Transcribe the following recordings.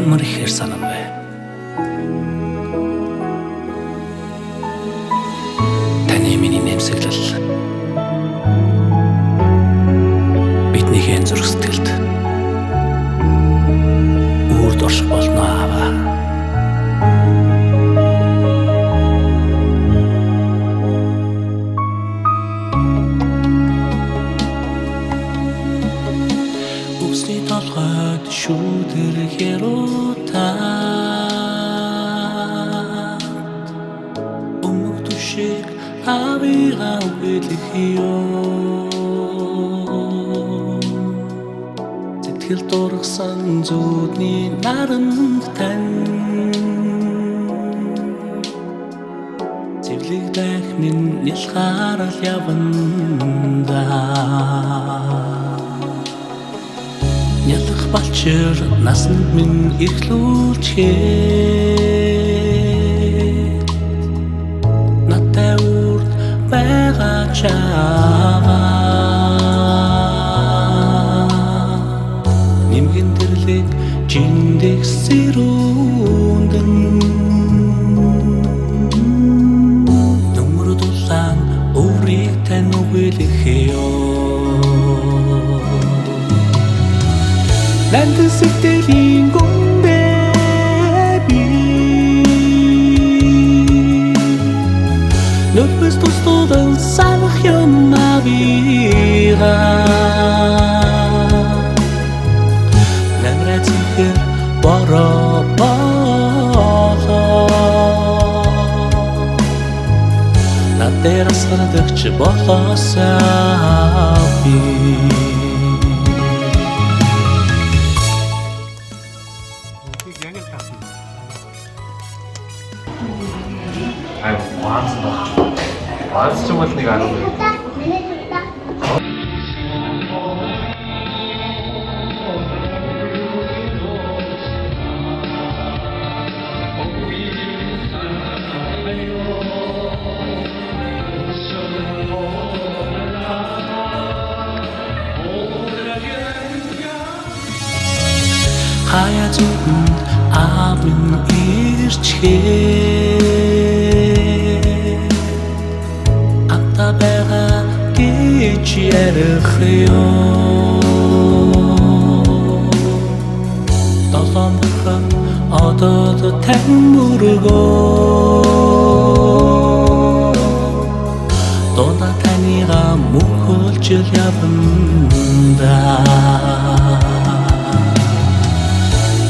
ямар ихээр санам бэ? Таны миний нэмсэглэл биднийхээ зүрх сэтгэлд үрд орших болно аава. Усны толгойд шүүдэр херотаад өмг түшиг авигаа үлэх ёо сэтгэл дургсан зүудний наранд тань зэвлэг дах минь нялхаарал яванда Нялх балчир насанд минь эрхлүүлчээ Надтай үрд байгаа чаава Нимгэн тэрлэг жиндэх сэрүүндэн Нүмер дулаан өөрийг тань үгэлэхээ Нандин сэтгэлийн гүндээ би Нүдбэс тустуудан санах юм авига Намраа цэнхэр бороо Над дээр асгардагч болоосаа би Ай, ванс ч юм бол нэг 10 минут. Хаяа зүгэнд аав минь ирчээ Ата байгаа гэж ярих ёо Долоон бурхан одод тань мөргөө Дона танига мөхөлж яванда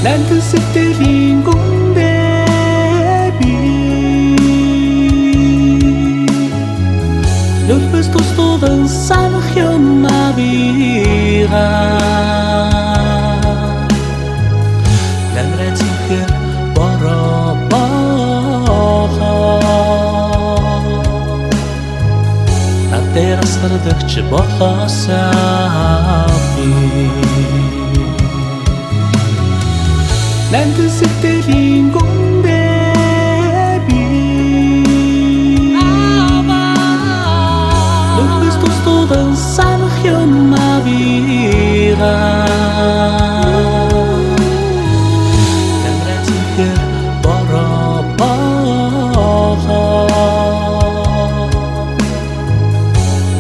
Нандин сэтгэлийн гүндээ би Нүдбэс тустуудан санах юм авига Намраа цэнхэр бороо Над дээр асгардагч болоосаа би Нандин сэтгэлийн гүндээ би Нүдбэс тустуудан санах юм авига Намраа цэнхэр бороо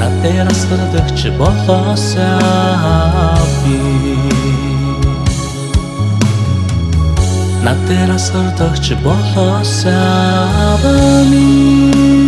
Над дээр асгардагч болоосаа би Над дээр асгардагч болоосаа би